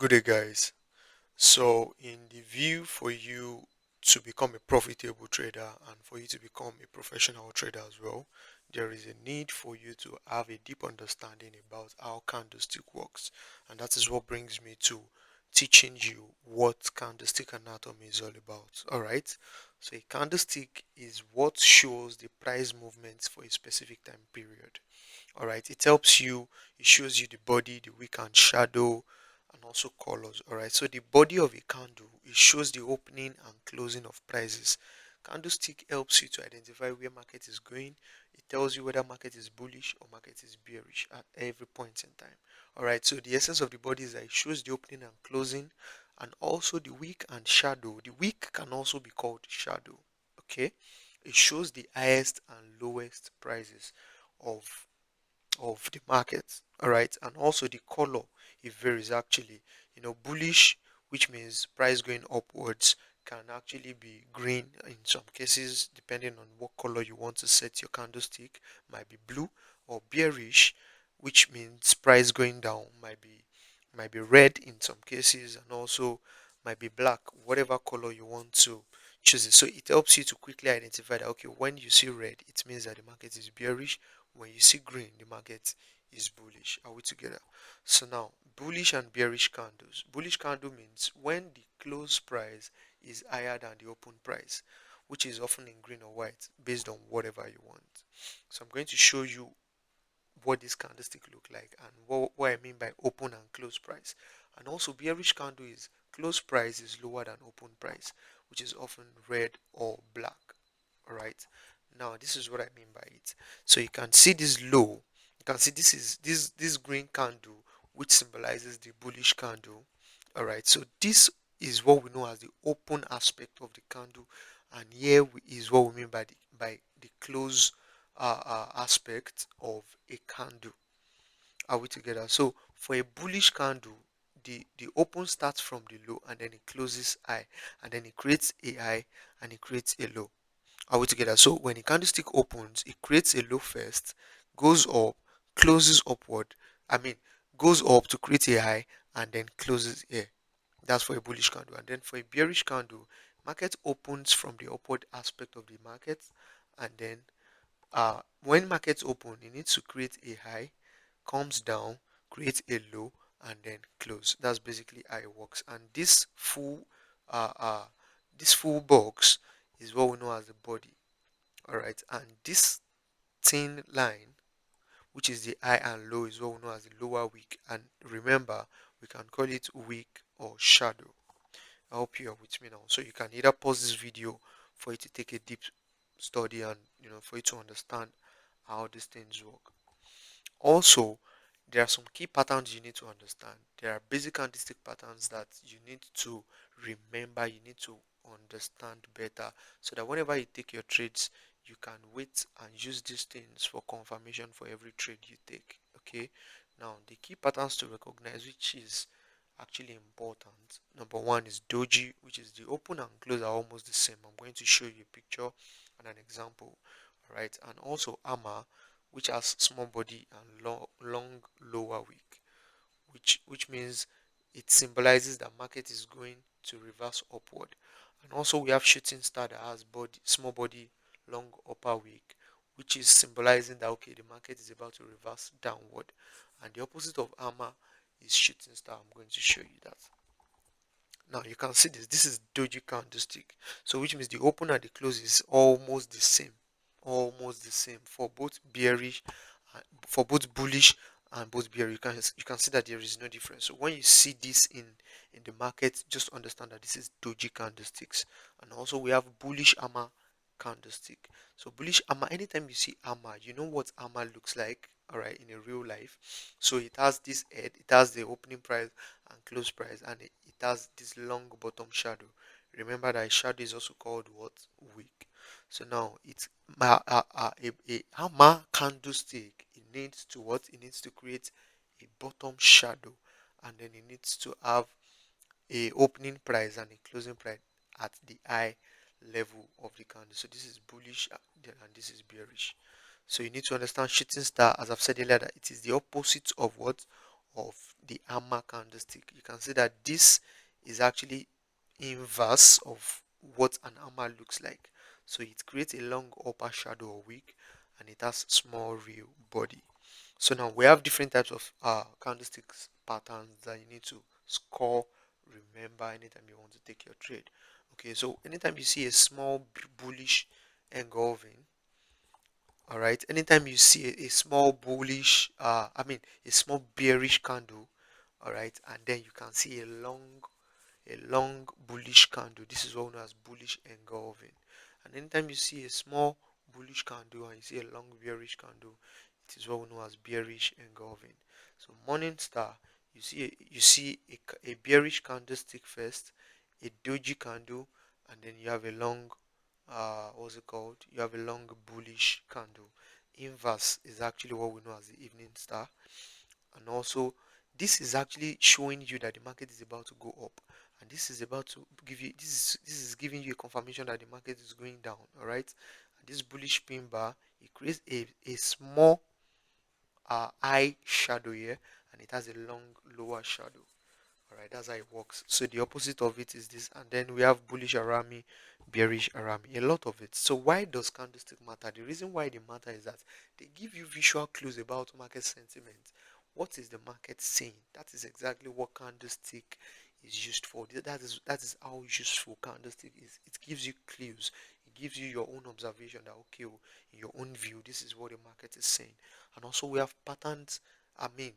Good day, guys. So, in the view for you to become a profitable trader and for you to become a professional trader as well, there is a need for you to have a deep understanding about how candlestick works. And that is what brings me to teaching you what candlestick anatomy is all about. All right. So, a candlestick is what shows the price movements for a specific time period. All right, it helps you, it shows you the body, the wick and shadow, and also colors. All right, so the body of a candle, it shows the opening and closing of prices. Candlestick helps you to identify where market is going. It tells you whether market is bullish or market is bearish at every point in time. All right, so the essence of the body is that it shows the opening and closing, and also the wick and shadow. The wick can also be called shadow. Okay, it shows the highest and lowest prices of the market. All right, and also the color, it varies actually. Bullish, which means price going upwards, can actually be green in some cases, depending on what color you want to set your candlestick. Might be blue. Or bearish, which means price going down, might be red in some cases, and also might be black, whatever color you want to choose it. So it helps you to quickly identify that, okay, when you see red, it means that the market is bearish. When you see green, the market is bullish. Are we together? So now, bullish and bearish candles. Bullish candle means when the close price is higher than the open price, which is often in green or white, based on whatever you want. So I'm going to show you what this candlestick look like and what I mean by open and close price. And also, bearish candle is close price is lower than open price, which is often red or black. All right, now this is what I mean by it. So you can see this low, you can see this green candle, which symbolizes the bullish candle. All right, so this is what we know as the open aspect of the candle, and here is what we mean by the close aspect of a candle. Are we together? So for a bullish candle, the open starts from the low and then it closes high, and then it creates a high and it creates a low. Are we together? So when a candlestick opens, it creates a low first, goes up, closes upward. I mean, goes up to create a high and then closes here. That's for a bullish candle. And then for a bearish candle, market opens from the upward aspect of the market, and then when markets open, it needs to create a high, comes down, creates a low, and then close. That's basically how it works. And uh, uh, this full box is what we know as the body. All right, and this thin line, which is the high and low, is what we know as the lower wick. And remember, we can call it wick or shadow. I hope you are with me now. So you can either pause this video for you to take a deep study and for you to understand how these things work. Also, there are some key patterns you need to understand. There are basic candlestick patterns that you need to remember, you need to understand better, so that whenever you take your trades, you can wait and use these things for confirmation for every trade you take. Okay, now the key patterns to recognize, which is actually important. Number one is doji, which is the open and close are almost the same. I'm going to show you a picture and an example. All right, and also ama, which has small body and long lower wick, which means it symbolizes that market is going to reverse upward. And also we have shooting star that has small body, long upper wick, which is symbolizing that, okay, the market is about to reverse downward. And the opposite of armor is shooting star. I'm going to show you that. Now you can see this is doji candlestick, so which means the open and the close is almost the same for both bearish, for both bullish and both bearish. You can see that there is no difference. So when you see this in the market, just understand that this is doji candlesticks. And also we have bullish armor candlestick. So bullish armor, anytime you see armor, you know what armor looks like, all right, in a real life. So it has this head, it has the opening price and close price, and it has this long bottom shadow. Remember that shadow is also called what? Wick. So now it's a hammer candlestick. It needs to what? It needs to create a bottom shadow, and then it needs to have a opening price and a closing price at the high level of the candle. So this is bullish, and this is bearish. So you need to understand shooting star, as I've said earlier, that it is the opposite of what? of the hammer candlestick, you can see that this is actually inverse of what an hammer looks like. So it creates a long upper shadow or wick, and it has small real body. So now we have different types of candlesticks patterns that you need to score, remember anytime you want to take your trade. Okay, so anytime you see a small bullish engulfing, all right, anytime you see a small bullish a small bearish candle, all right, and then you can see a long bullish candle, this is what known as bullish engulfing. And anytime you see a small bullish candle and you see a long bearish candle, it is what we know as bearish engulfing. So morning star, you see a bearish candlestick first, a doji candle, and then you have a long what's it called, you have a long bullish candle. Inverse is actually what we know as the evening star. And also, this is actually showing you that the market is about to go up, and this is about to give you this is giving you a confirmation that the market is going down. All right, and this bullish pin bar, it creates a small high shadow here, and it has a long lower shadow. All right, that's how it works. So the opposite of it is this, and then we have bullish arami, bearish arami, a lot of it. So why does candlestick matter? The reason why they matter is that they give you visual clues about market sentiment. What is the market saying? That is exactly what candlestick is used for. That is how useful candlestick is. It gives you clues. It gives you your own observation that okay, oh, in your own view, this is what the market is saying. And also we have patterns. I mean,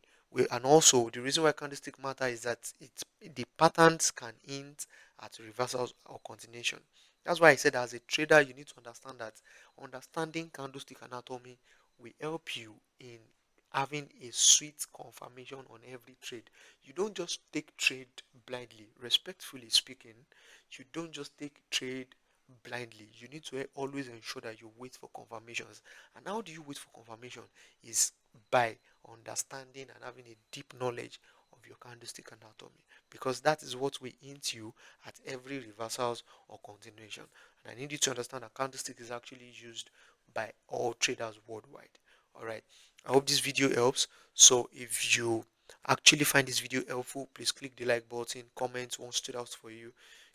and also the reason why candlestick matter is that the patterns can hint at reversals or continuation. That's why I said as a trader you need to understand that understanding candlestick anatomy will help you in having a sweet confirmation on every trade. You don't just take trade blindly. Respectfully speaking, you don't just take trade blindly. You need to always ensure that you wait for confirmations. And how do you wait for confirmation? Is by understanding and having a deep knowledge of your candlestick anatomy, because that is what will hint you at every reversals or continuation. And I need you to understand that candlestick is actually used by all traders worldwide. All right, I hope this video helps. So if you actually find this video helpful, please click the like button, comment what stood out for you.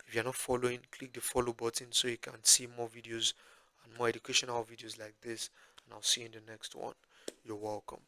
If you're not following, click the follow button so you can see more videos and more educational videos like this. And I'll see you in the next one. You're welcome.